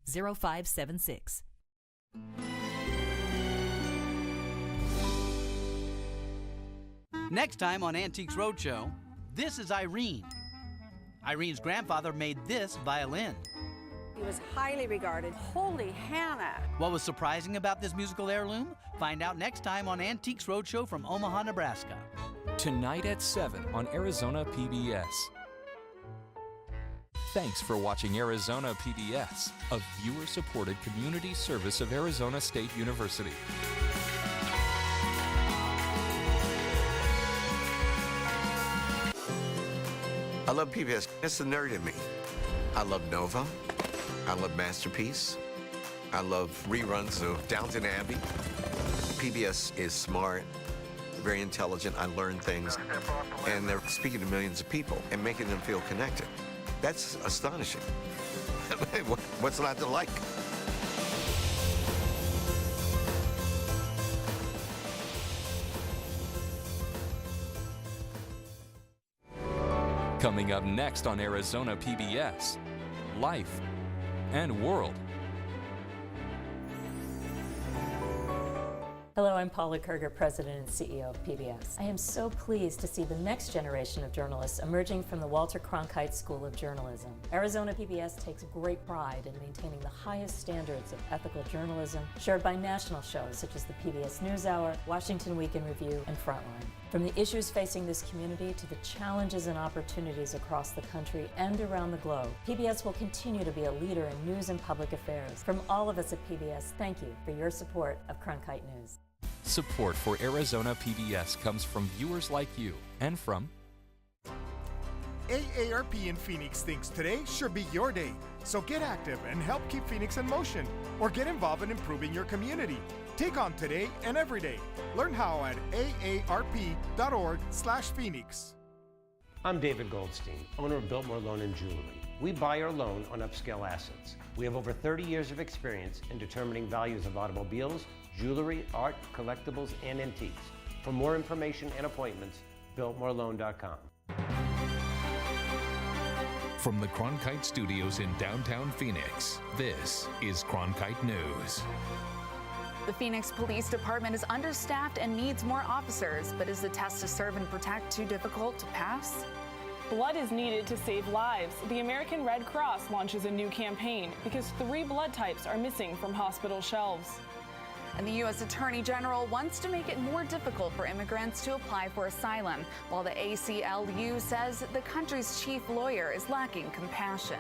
0576. Next time on Antiques Roadshow, this is Irene. Irene's grandfather made this violin. He was highly regarded. Holy Hannah! What was surprising about this musical heirloom? Find out next time on Antiques Roadshow from Omaha, Nebraska. Tonight at 7 on Arizona PBS. Thanks for watching Arizona PBS, a viewer-supported community service of Arizona State University. I love PBS. It's the nerd in me. I love Nova. I love Masterpiece. I love reruns of Downton Abbey. PBS is smart, very intelligent. I learn things. And they're speaking to millions of people and making them feel connected. That's astonishing. What's not to like? Coming up next on Arizona PBS, Life and World. Hello, I'm Paula Kerger, President and CEO of PBS. I am so pleased to see the next generation of journalists emerging from the Walter Cronkite School of Journalism. Arizona PBS takes great pride in maintaining the highest standards of ethical journalism shared by national shows such as the PBS NewsHour, Washington Week in Review, and Frontline. From the issues facing this community to the challenges and opportunities across the country and around the globe, PBS will continue to be a leader in news and public affairs. From all of us at PBS, thank you for your support of Cronkite News. Support for Arizona PBS comes from viewers like you and from AARP in Phoenix thinks today should be your day. So get active and help keep Phoenix in motion, or get involved in improving your community. Take on today and every day. Learn how at aarp.org/Phoenix. I'm David Goldstein, owner of Biltmore Loan and Jewelry. We buy or loan on upscale assets. We have over 30 years of experience in determining values of automobiles, jewelry, art, collectibles, and antiques. For more information and appointments, biltmoreloan.com. From the Cronkite Studios in downtown Phoenix, this is Cronkite News. The Phoenix Police Department is understaffed and needs more officers, but is the test to serve and protect too difficult to pass? Blood is needed to save lives. The American Red Cross launches a new campaign because 3 blood types are missing from hospital shelves. And the U.S. Attorney General wants to make it more difficult for immigrants to apply for asylum, while the ACLU says the country's chief lawyer is lacking compassion.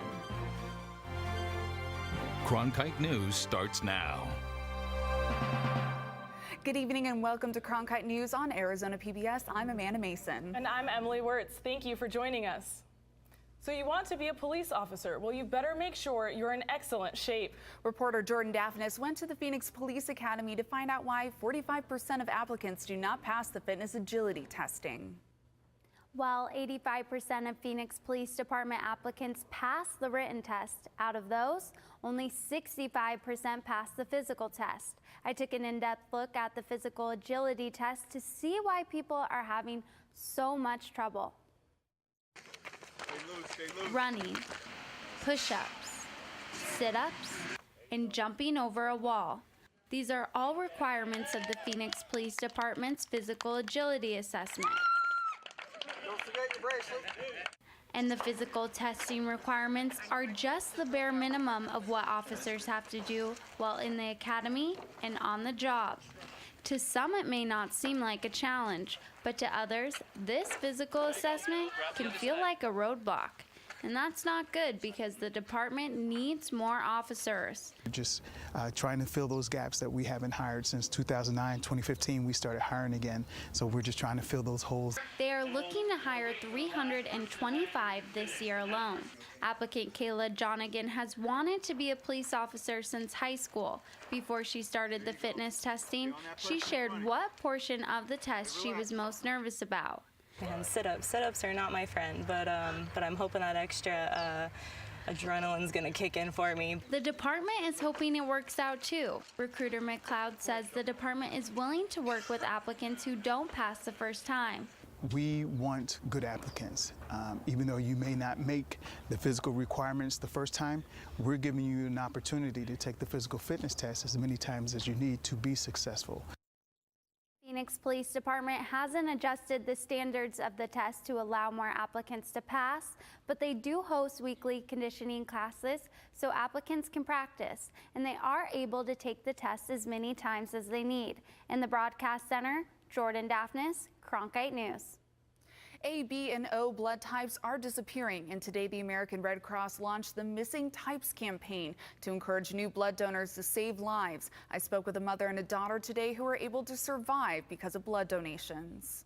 Cronkite News starts now. Good evening and welcome to Cronkite News on Arizona PBS. I'm Amanda Mason. And I'm Emily Wirtz. Thank you for joining us. So you want to be a police officer? Well, you better make sure you're in excellent shape. Reporter Jordan Daphnis went to the Phoenix Police Academy to find out why 45% of applicants do not pass the fitness agility testing. While 85% of Phoenix Police Department applicants pass the written test, out of those, only 65% pass the physical test. I took an in-depth look at the physical agility test to see why people are having so much trouble. Running, push-ups, sit-ups, and jumping over a wall. These are all requirements of the Phoenix Police Department's physical agility assessment. Don't forget your bracelet. And the physical testing requirements are just the bare minimum of what officers have to do while in the academy and on the job. To some, it may not seem like a challenge, but to others, this physical assessment can feel like a roadblock. And that's not good because the department needs more officers. Just trying to fill those gaps that we haven't hired since 2009, 2015, we started hiring again. So we're just trying to fill those holes. They are looking to hire 325 this year alone. Applicant Kayla Jonigan has wanted to be a police officer since high school. Before she started the fitness testing, she shared what portion of the test she was most nervous about. And sit-ups are not my friend, but I'm hoping that extra adrenaline's gonna kick in for me. The department is hoping it works out too. Recruiter McLeod says the department is willing to work with applicants who don't pass the first time. We want good applicants. Even though you may not make the physical requirements the first time, we're giving you an opportunity to take the physical fitness test as many times as you need to be successful. Phoenix Police Department hasn't adjusted the standards of the test to allow more applicants to pass, but they do host weekly conditioning classes so applicants can practice, and they are able to take the test as many times as they need. In the broadcast center, Jordan Daphnis, Cronkite News. A, B, and O blood types are disappearing, and today the American Red Cross launched the Missing Types campaign to encourage new blood donors to save lives. I spoke with a mother and a daughter today who were able to survive because of blood donations.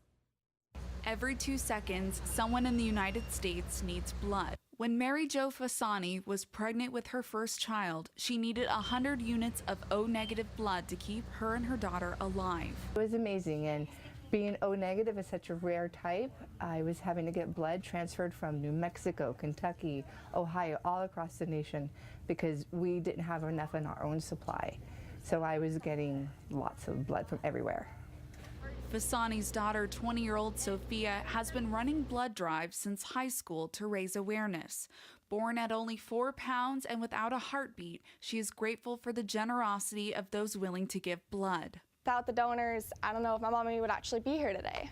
Every 2 seconds, someone in the United States needs blood. When Mary Jo Fasani was pregnant with her first child, she needed 100 units of O-negative blood to keep her and her daughter alive. It was amazing, and being O-negative is such a rare type. I was having to get blood transferred from New Mexico, Kentucky, Ohio, all across the nation because we didn't have enough in our own supply. So I was getting lots of blood from everywhere. Fasani's daughter, 20-year-old Sophia, has been running blood drives since high school to raise awareness. Born at only 4 pounds and without a heartbeat, she is grateful for the generosity of those willing to give blood. Without the donors, I don't know if my mommy would actually be here today.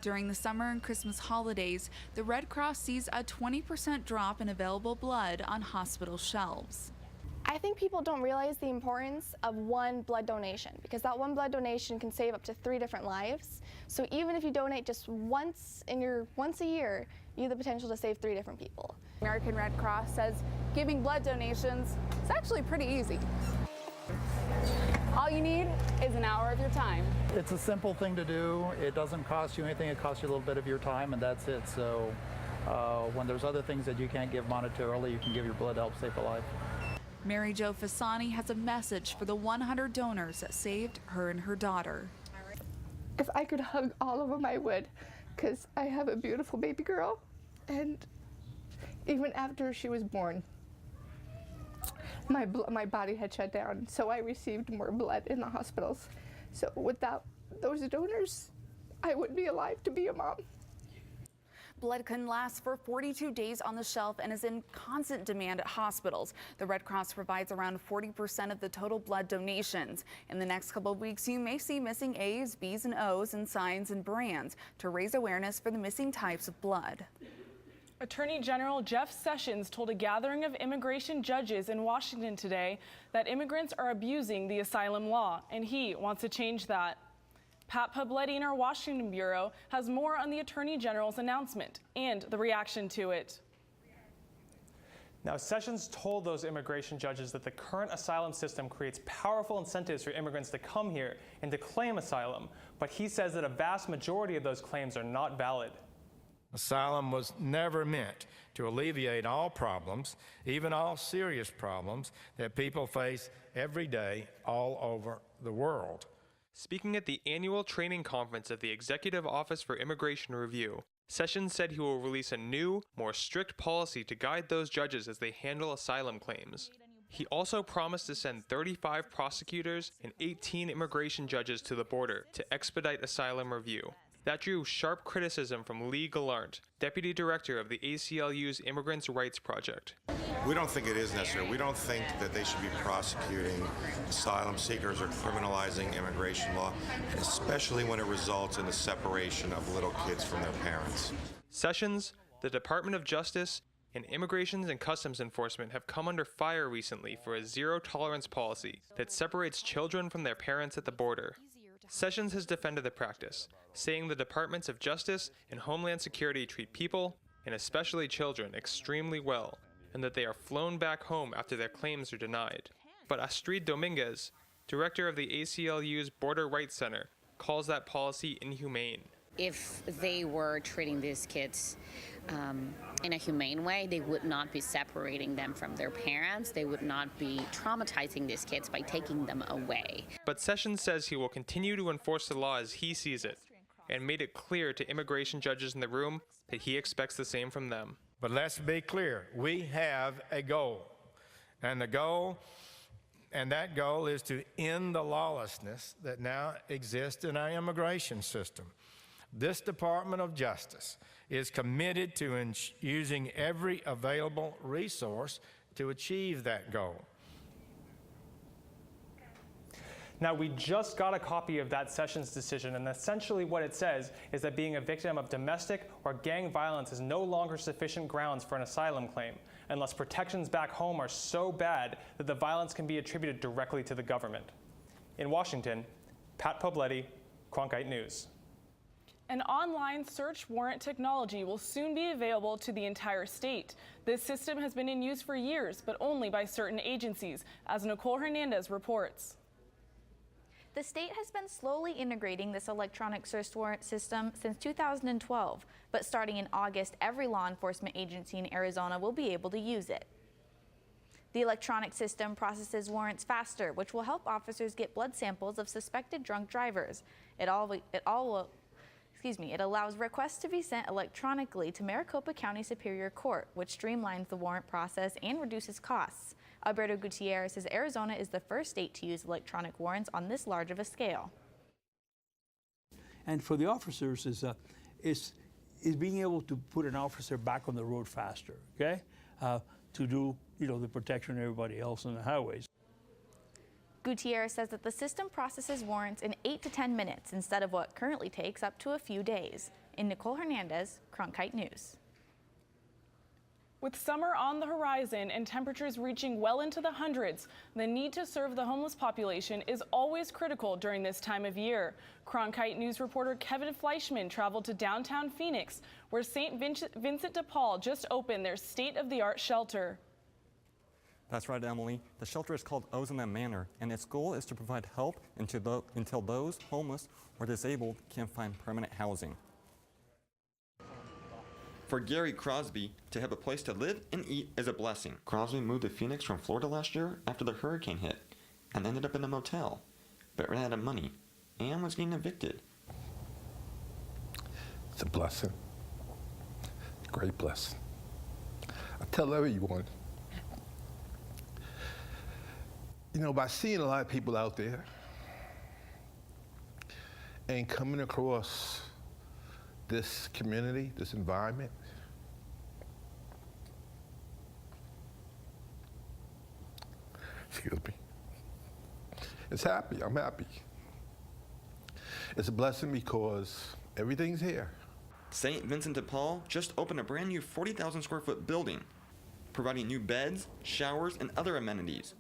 During the summer and Christmas holidays, the Red Cross sees a 20% drop in available blood on hospital shelves. I think people don't realize the importance of one blood donation because that one blood donation can save up to 3 different lives. So even if you donate just once a year, you have the potential to save 3 different people. American Red Cross says giving blood donations is actually pretty easy. All you need is an hour of your time. It's a simple thing to do. It doesn't cost you anything. It costs you a little bit of your time, and that's it. So when there's other things that you can't give monetarily, you can give your blood to help save a life. Mary Jo Fasani has a message for the 100 donors that saved her and her daughter. If I could hug all of them, I would, because I have a beautiful baby girl, and even after she was born, my body had shut down, so I received more blood in the hospitals. So without those donors, I wouldn't be alive to be a mom. Blood can last for 42 days on the shelf and is in constant demand at hospitals. The Red Cross provides around 40% of the total blood donations. In the next couple of weeks, you may see missing A's, B's, and O's in signs and brands to raise awareness for the missing types of blood. Attorney General Jeff Sessions told a gathering of immigration judges in Washington today that immigrants are abusing the asylum law, and he wants to change that. Pat Pabletti in our Washington Bureau has more on the Attorney General's announcement and the reaction to it. Now, Sessions told those immigration judges that the current asylum system creates powerful incentives for immigrants to come here and to claim asylum, but he says that a vast majority of those claims are not valid. Asylum was never meant to alleviate all problems, even all serious problems that people face every day all over the world. Speaking at the annual training conference of the Executive Office for Immigration Review, Sessions said he will release a new, more strict policy to guide those judges as they handle asylum claims. He also promised to send 35 prosecutors and 18 immigration judges to the border to expedite asylum review. That drew sharp criticism from Lee Gallant, Deputy Director of the ACLU's Immigrants' Rights Project. We don't think it is necessary. We don't think that they should be prosecuting asylum seekers or criminalizing immigration law, especially when it results in the separation of little kids from their parents. Sessions, the Department of Justice, and Immigration and Customs Enforcement have come under fire recently for a zero-tolerance policy that separates children from their parents at the border. Sessions has defended the practice, saying the Departments of Justice and Homeland Security treat people, and especially children, extremely well, and that they are flown back home after their claims are denied. But Astrid Dominguez, director of the ACLU's Border Rights Center, calls that policy inhumane. If they were treating these kids in a humane way, they would not be separating them from their parents. They would not be traumatizing these kids by taking them away. But Sessions says he will continue to enforce the law as he sees it, and made it clear to immigration judges in the room that he expects the same from them. But let's be clear, we have a goal, and that goal is to end the lawlessness that now exists in our immigration system. This Department of Justice is committed to using every available resource to achieve that goal. Now, we just got a copy of that Sessions decision, and essentially what it says is that being a victim of domestic or gang violence is no longer sufficient grounds for an asylum claim, unless protections back home are so bad that the violence can be attributed directly to the government. In Washington, Pat Pobletti, Cronkite News. An online search warrant technology will soon be available to the entire state. This system has been in use for years, but only by certain agencies, as Nicole Hernandez reports. The state has been slowly integrating this electronic search warrant system since 2012, but starting in August, every law enforcement agency in Arizona will be able to use it. The electronic system processes warrants faster, which will help officers get blood samples of suspected drunk drivers. It allows requests to be sent electronically to Maricopa County Superior Court, which streamlines the warrant process and reduces costs. Alberto Gutierrez says Arizona is the first state to use electronic warrants on this large of a scale. And for the officers is being able to put an officer back on the road faster, okay? To do, the protection of everybody else on the highways. Gutierrez says that the system processes warrants in 8 to 10 minutes instead of what currently takes up to a few days. In Nicole Hernandez, Cronkite News. With summer on the horizon and temperatures reaching well into the hundreds, the need to serve the homeless population is always critical during this time of year. Cronkite News reporter Kevin Fleischman traveled to downtown Phoenix, where St. Vincent de Paul just opened their state-of-the-art shelter. That's right, Emily. The shelter is called Ozone Manor, and its goal is to provide help until those homeless or disabled can find permanent housing. For Gary Crosby, to have a place to live and eat is a blessing. Crosby moved to Phoenix from Florida last year after the hurricane hit and ended up in a motel, but ran out of money and was getting evicted. It's a blessing. Great blessing. I tell everyone, by seeing a lot of people out there and coming across this community, this environment, excuse me, it's happy. I'm happy. It's a blessing because everything's here. St. Vincent de Paul just opened a brand new 40,000 square foot building, providing new beds, showers, and other amenities.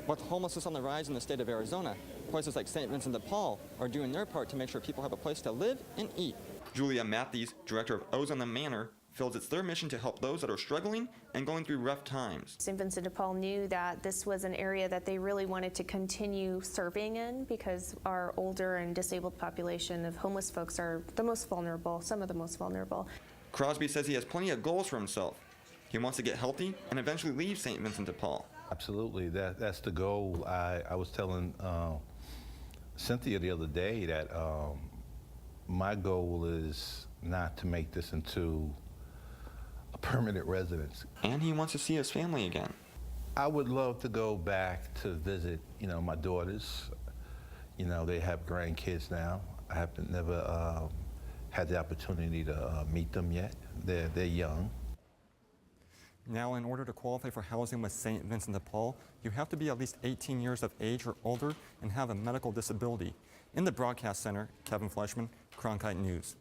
With homelessness on the rise in the state of Arizona, places like St. Vincent de Paul are doing their part to make sure people have a place to live and eat. Julia Matthews, director of Ozone Manor, feels it's their mission to help those that are struggling and going through rough times. St. Vincent de Paul knew that this was an area that they really wanted to continue serving in because our older and disabled population of homeless folks are the most vulnerable, some of the most vulnerable. Crosby says he has plenty of goals for himself. He wants to get healthy and eventually leave St. Vincent de Paul. Absolutely, that's the goal. I was telling Cynthia the other day that my goal is not to make this into a permanent residence. And he wants to see his family again. I would love to go back to visit, my daughters. They have grandkids now. I haven't never had the opportunity to meet them yet. They're young. Now, in order to qualify for housing with St. Vincent de Paul, you have to be at least 18 years of age or older and have a medical disability. In the broadcast center, Kevin Fleischman, Cronkite News.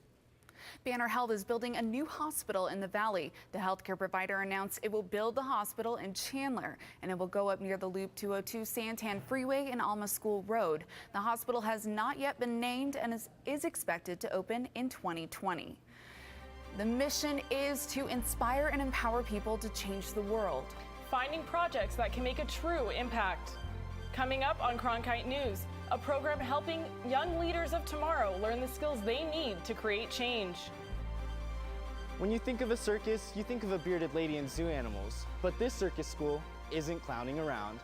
Banner Health is building a new hospital in the valley. The healthcare provider announced it will build the hospital in Chandler, and it will go up near the Loop 202 Santan Freeway and Alma School Road. The hospital has not yet been named and is expected to open in 2020. The mission is to inspire and empower people to change the world. Finding projects that can make a true impact. Coming up on Cronkite News, a program helping young leaders of tomorrow learn the skills they need to create change. When you think of a circus, you think of a bearded lady and zoo animals. But this circus school isn't clowning around.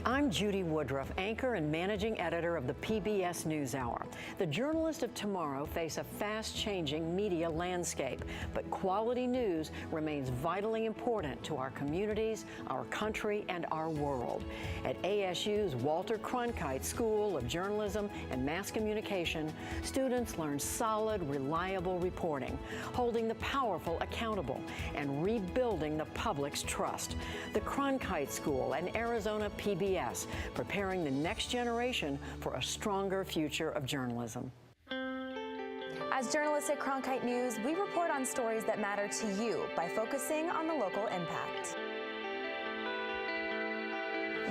I'm Judy Woodruff, anchor and managing editor of the PBS NewsHour. The journalists of tomorrow face a fast-changing media landscape, but quality news remains vitally important to our communities, our country, and our world. At ASU's Walter Cronkite School of Journalism and Mass Communication, students learn solid, reliable reporting, holding the powerful accountable, and rebuilding the public's trust. The Cronkite School and Arizona PBS, preparing the next generation for a stronger future of journalism. As journalists at Cronkite News, we report on stories that matter to you by focusing on the local impact.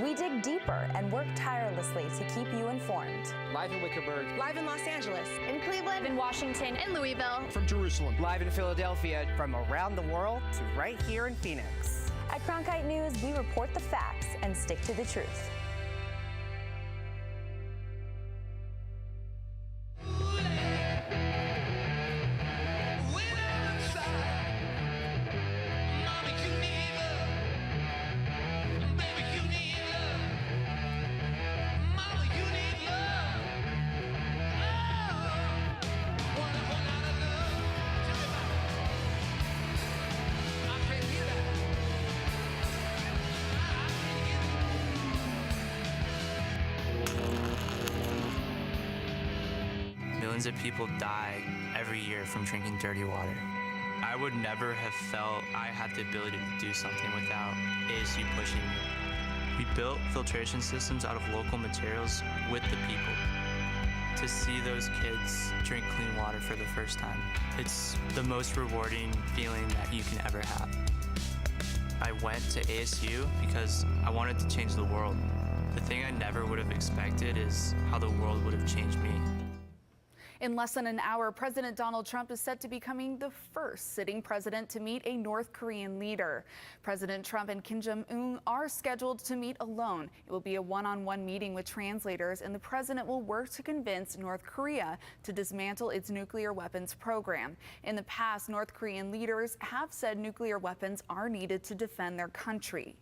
We dig deeper and work tirelessly to keep you informed. Live in Wickerburg. Live in Los Angeles. In Cleveland. In Washington. In Louisville. From Jerusalem. Live in Philadelphia. From around the world to right here in Phoenix. At Cronkite News, we report the facts and stick to the truth. Millions of people die every year from drinking dirty water. I would never have felt I had the ability to do something without ASU pushing me. We built filtration systems out of local materials with the people. To see those kids drink clean water for the first time, it's the most rewarding feeling that you can ever have. I went to ASU because I wanted to change the world. The thing I never would have expected is how the world would have changed me. In less than an hour, President Donald Trump is set to becoming the first sitting president to meet a North Korean leader. President Trump and Kim Jong-un are scheduled to meet alone. It will be a one-on-one meeting with translators, and the president will work to convince North Korea to dismantle its nuclear weapons program. In the past, North Korean leaders have said nuclear weapons are needed to defend their country.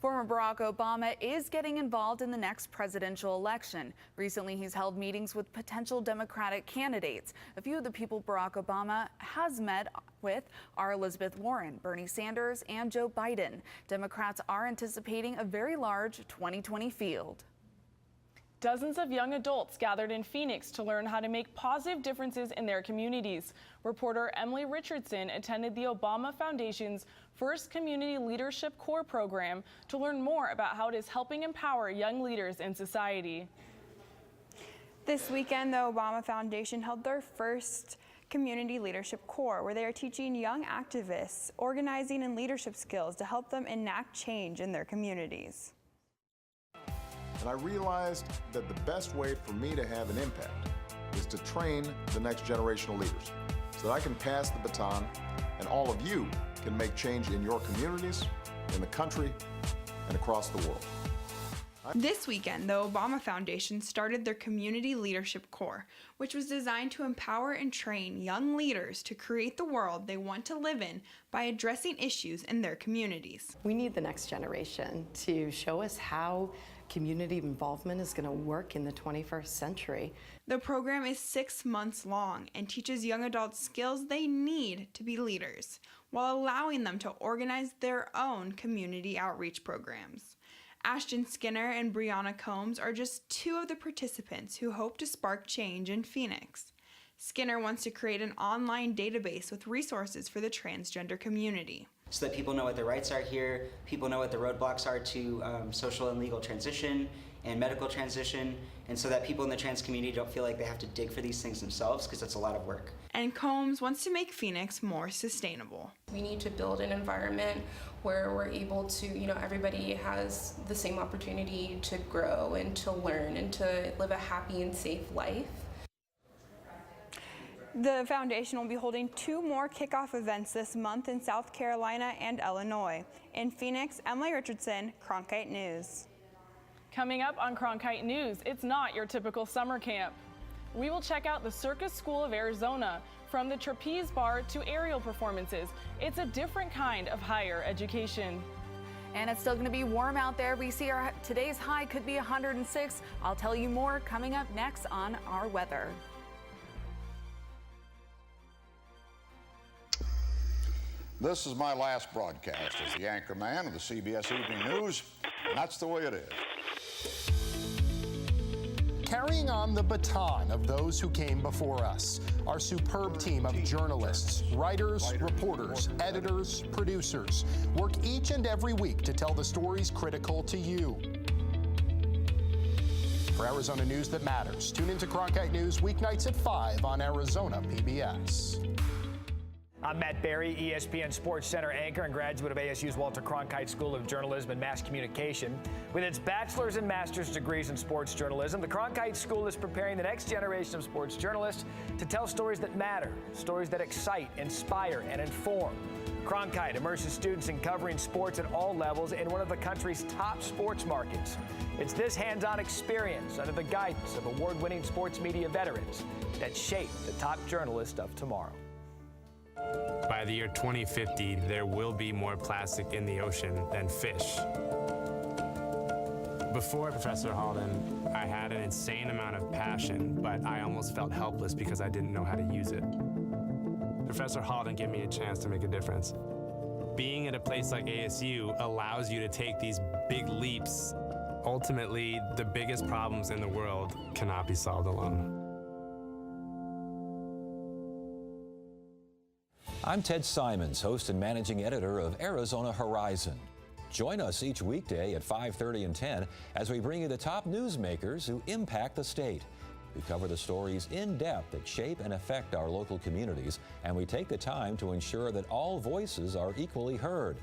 Former Barack Obama is getting involved in the next presidential election. Recently, he's held meetings with potential Democratic candidates. A few of the people Barack Obama has met with are Elizabeth Warren, Bernie Sanders, and Joe Biden. Democrats are anticipating a very large 2020 field. Dozens of young adults gathered in Phoenix to learn how to make positive differences in their communities. Reporter Emily Richardson attended the Obama Foundation's first Community Leadership Corps program to learn more about how it is helping empower young leaders in society. This weekend, the Obama Foundation held their first Community Leadership Corps, where they are teaching young activists organizing and leadership skills to help them enact change in their communities. And I realized that the best way for me to have an impact is to train the next generation of leaders so that I can pass the baton and all of you can make change in your communities, in the country, and across the world. This weekend, the Obama Foundation started their Community Leadership Corps, which was designed to empower and train young leaders to create the world they want to live in by addressing issues in their communities. We need the next generation to show us how community involvement is going to work in the 21st century. The program is 6 months long and teaches young adults skills they need to be leaders, while allowing them to organize their own community outreach programs. Ashton Skinner and Brianna Combs are just two of the participants who hope to spark change in Phoenix. Skinner wants to create an online database with resources for the transgender community, so that people know what their rights are here, people know what the roadblocks are to social and legal transition and medical transition, and so that people in the trans community don't feel like they have to dig for these things themselves, because it's a lot of work. And Combs wants to make Phoenix more sustainable. We need to build an environment where we're able to, everybody has the same opportunity to grow and to learn and to live a happy and safe life. The foundation will be holding 2 more kickoff events this month in South Carolina and Illinois. In Phoenix, Emily Richardson, Cronkite News. Coming up on Cronkite News, it's not your typical summer camp. We will check out the Circus School of Arizona. From the trapeze bar to aerial performances, it's a different kind of higher education. And it's still going to be warm out there. We see today's high could be 106. I'll tell you more coming up next on our weather. This is my last broadcast as the anchor man of the CBS Evening News, and that's the way it is. Carrying on the baton of those who came before us, our superb team of journalists, writers, reporters, editors, producers work each and every week to tell the stories critical to you. For Arizona news that matters, tune into Cronkite News weeknights at 5 on Arizona PBS. I'm Matt Berry, ESPN Sports Center anchor and graduate of ASU's Walter Cronkite School of Journalism and Mass Communication. With its bachelor's and master's degrees in sports journalism, the Cronkite School is preparing the next generation of sports journalists to tell stories that matter, stories that excite, inspire, and inform. Cronkite immerses students in covering sports at all levels in one of the country's top sports markets. It's this hands-on experience under the guidance of award-winning sports media veterans that shape the top journalists of tomorrow. By the year 2050, there will be more plastic in the ocean than fish. Before Professor Halden, I had an insane amount of passion, but I almost felt helpless because I didn't know how to use it. Professor Halden gave me a chance to make a difference. Being at a place like ASU allows you to take these big leaps. Ultimately, the biggest problems in the world cannot be solved alone. I'm Ted Simons, host and managing editor of Arizona Horizon. Join us each weekday at 5:30 and 10 as we bring you the top newsmakers who impact the state. We cover the stories in depth that shape and affect our local communities, and we take the time to ensure that all voices are equally heard.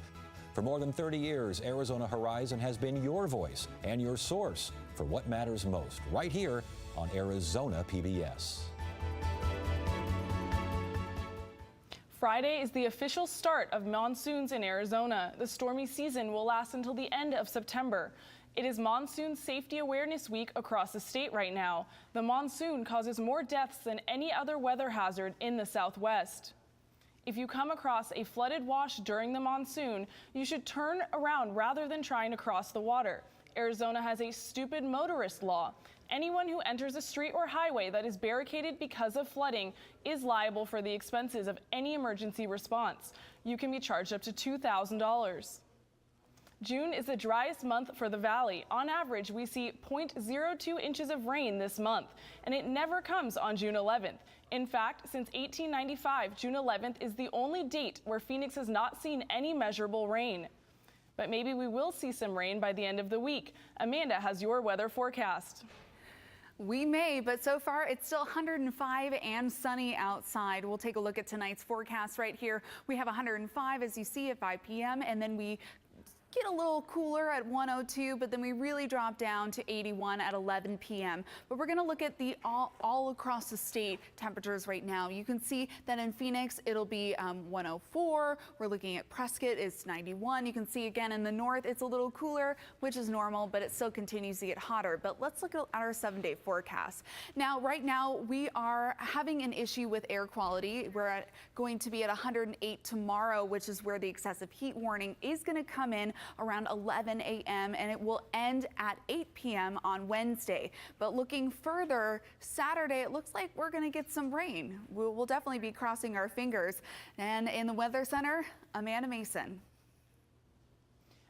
For more than 30 years, Arizona Horizon has been your voice and your source for what matters most, right here on Arizona PBS. Friday is the official start of monsoons in Arizona. The stormy season will last until the end of September. It is Monsoon Safety Awareness Week across the state right now. The monsoon causes more deaths than any other weather hazard in the Southwest. If you come across a flooded wash during the monsoon, you should turn around rather than trying to cross the water. Arizona has a stupid motorist law. Anyone who enters a street or highway that is barricaded because of flooding is liable for the expenses of any emergency response. You can be charged up to $2,000. June is the driest month for the valley. On average, we see 0.02 inches of rain this month, and it never comes on June 11th. In fact, since 1895, June 11th is the only date where Phoenix has not seen any measurable rain. But maybe we will see some rain by the end of the week. Amanda has your weather forecast. We may, but so far it's still 105 and sunny outside. We'll take a look at tonight's forecast right here. We have 105 as you see at 5 p.m. and then we get a little cooler at 102, but then we really drop down to 81 at 11 p.m. But we're going to look at the all across the state temperatures right now. You can see that in Phoenix, it'll be 104. We're looking at Prescott, it's 91. You can see again in the north, it's a little cooler, which is normal, but it still continues to get hotter. But let's look at our 7-day forecast. Now, right now, we are having an issue with air quality. We're going to be at 108 tomorrow, which is where the excessive heat warning is going to come in around 11 a.m. and it will end at 8 p.m. on Wednesday. But looking further, Saturday, it looks like we're going to get some rain. We'll definitely be crossing our fingers. And in the Weather Center, Amanda Mason.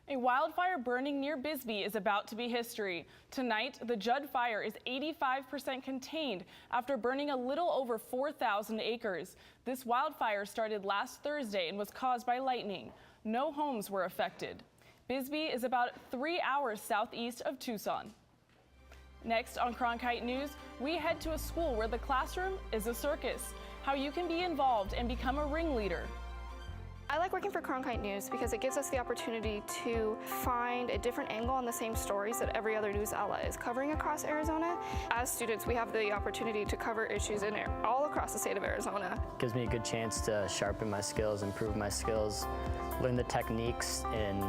A wildfire burning near Bisbee is about to be history. Tonight, the Judd fire is 85% contained after burning a little over 4,000 acres. This wildfire started last Thursday and was caused by lightning. No homes were affected. Bisbee is about 3 hours southeast of Tucson. Next on Cronkite News, we head to a school where the classroom is a circus. How you can be involved and become a ringleader. I like working for Cronkite News because it gives us the opportunity to find a different angle on the same stories that every other news outlet is covering across Arizona. As students, we have the opportunity to cover issues all across the state of Arizona. It gives me a good chance to sharpen my skills, improve my skills, learn the techniques in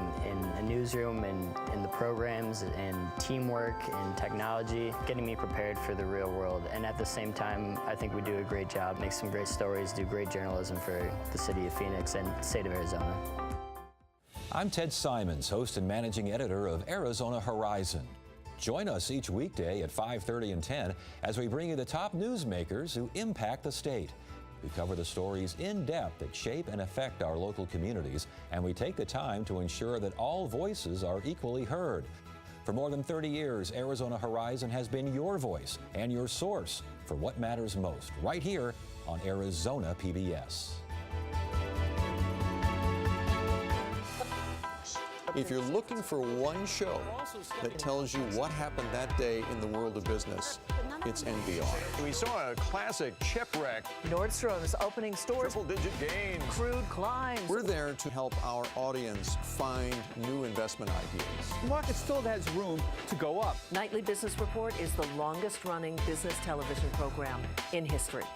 a newsroom and in the programs and teamwork and technology, getting me prepared for the real world. And at the same time, I think we do a great job, make some great stories, do great journalism for the city of Phoenix and state of Arizona. I'm Ted Simons, host and managing editor of Arizona Horizon. Join us each weekday at 5:30 and 10 as we bring you the top newsmakers who impact the state. We cover the stories in depth that shape and affect our local communities, and we take the time to ensure that all voices are equally heard. For more than 30 years, Arizona Horizon has been your voice and your source for what matters most, right here on Arizona PBS. If you're looking for one show that tells you what happened that day in the world of business, it's NBR. We saw a classic shipwreck. Nordstrom's opening stores. Triple-digit gains. Crude climbs. We're there to help our audience find new investment ideas. The market still has room to go up. Nightly Business Report is the longest-running business television program in history.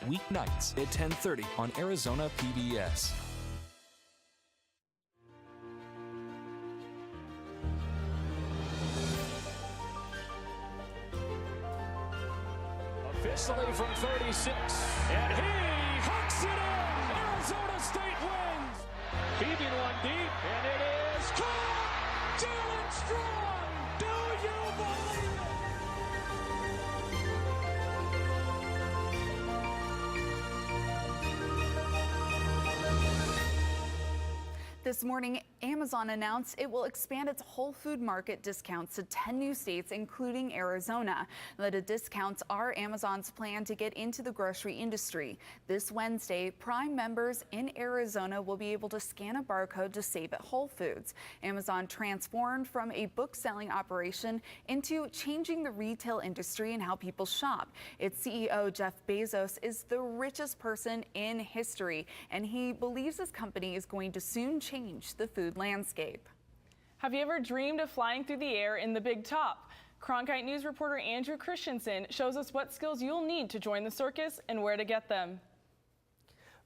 Weeknights at 10:30 on Arizona PBS. Officially from 36, and he hooks it in! Arizona State wins! Heaving one deep, and it is caught! Jalen Strong! Do you believe it? This morning, Amazon announced it will expand its Whole Food Market discounts to 10 new states, including Arizona. The discounts are Amazon's plan to get into the grocery industry. This Wednesday, Prime members in Arizona will be able to scan a barcode to save at Whole Foods. Amazon transformed from a book-selling operation into changing the retail industry and how people shop. Its CEO, Jeff Bezos, is the richest person in history, and he believes his company is going to soon change the food landscape. Have you ever dreamed of flying through the air in the big top? Cronkite News reporter Andrew Christensen shows us what skills you'll need to join the circus and where to get them.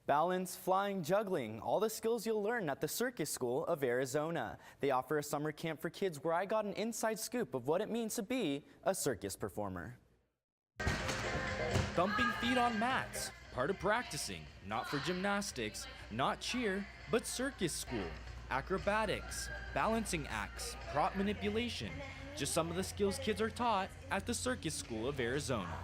Balance, flying, juggling, all the skills you'll learn at the Circus School of Arizona. They offer a summer camp for kids where I got an inside scoop of what it means to be a circus performer. Thumping feet on mats, part of practicing, not for gymnastics, not cheer, but circus school. Acrobatics, balancing acts, prop manipulation, just some of the skills kids are taught at the Circus School of Arizona.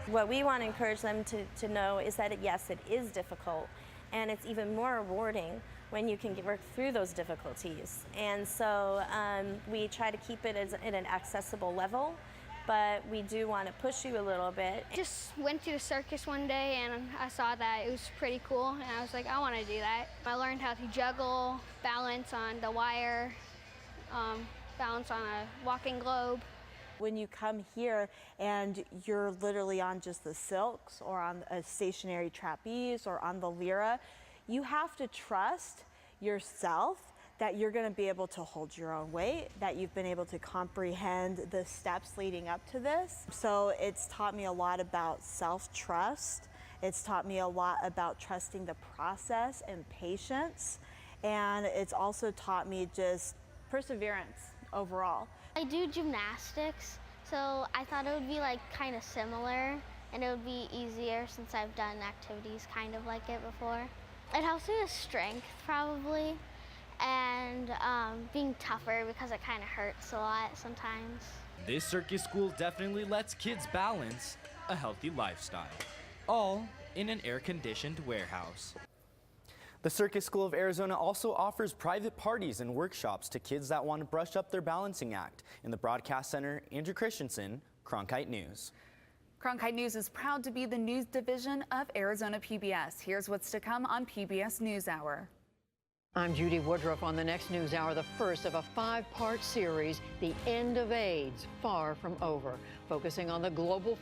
What we want to encourage them to know is that, yes, it is difficult, and it's even more rewarding when you can work through those difficulties. And so we try to keep it at an accessible level, but we do want to push you a little bit. Just went to the circus one day and I saw that it was pretty cool, and I was like, I want to do that. I learned how to juggle, balance on the wire, balance on a walking globe. When you come here and you're literally on just the silks or on a stationary trapeze or on the lyra, you have to trust yourself that you're going to be able to hold your own weight, that you've been able to comprehend the steps leading up to this. So it's taught me a lot about self-trust. It's taught me a lot about trusting the process and patience. And it's also taught me just perseverance overall. I do gymnastics, so I thought it would be like kind of similar, and it would be easier since I've done activities kind of like it before. It helps me with strength probably, and being tougher because it kind of hurts a lot sometimes. This circus school definitely lets kids balance a healthy lifestyle, all in an air-conditioned warehouse. The Circus School of Arizona also offers private parties and workshops to kids that want to brush up their balancing act. In the broadcast center, Andrew Christensen, Cronkite News. Cronkite News is proud to be the news division of Arizona PBS. Here's what's to come on PBS NewsHour. I'm Judy Woodruff on the next NewsHour, the first of a 5-part series, The End of AIDS, Far From Over, focusing on the global.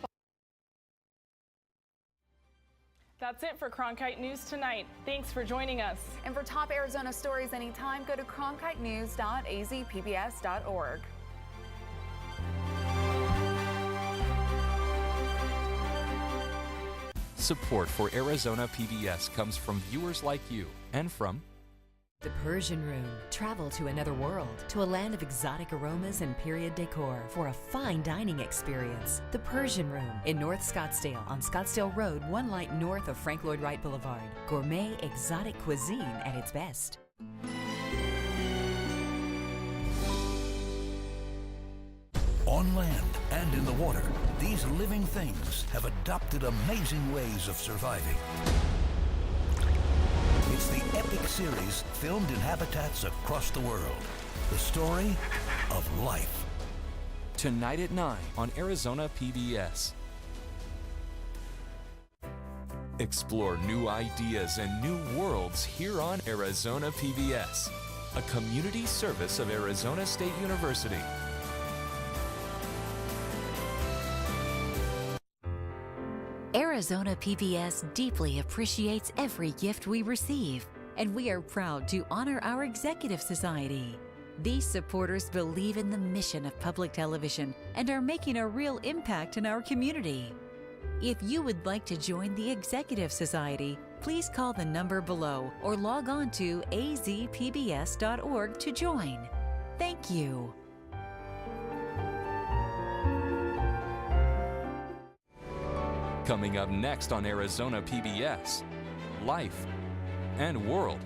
That's it for Cronkite News tonight. Thanks for joining us. And for top Arizona stories anytime, go to cronkitenews.azpbs.org. Support for Arizona PBS comes from viewers like you and from The Persian Room. Travel to another world, to a land of exotic aromas and period decor for a fine dining experience. The Persian Room in North Scottsdale on Scottsdale Road, 1 light north of Frank Lloyd Wright Boulevard. Gourmet exotic cuisine at its best. On land and in the water, these living things have adopted amazing ways of surviving. It's the epic series filmed in habitats across the world. The story of life. Tonight at 9 on Arizona PBS. Explore new ideas and new worlds here on Arizona PBS, a community service of Arizona State University. Arizona PBS deeply appreciates every gift we receive, and we are proud to honor our Executive Society. These supporters believe in the mission of public television and are making a real impact in our community. If you would like to join the Executive Society, please call the number below or log on to azpbs.org to join. Thank you. Coming up next on Arizona PBS, Life and World.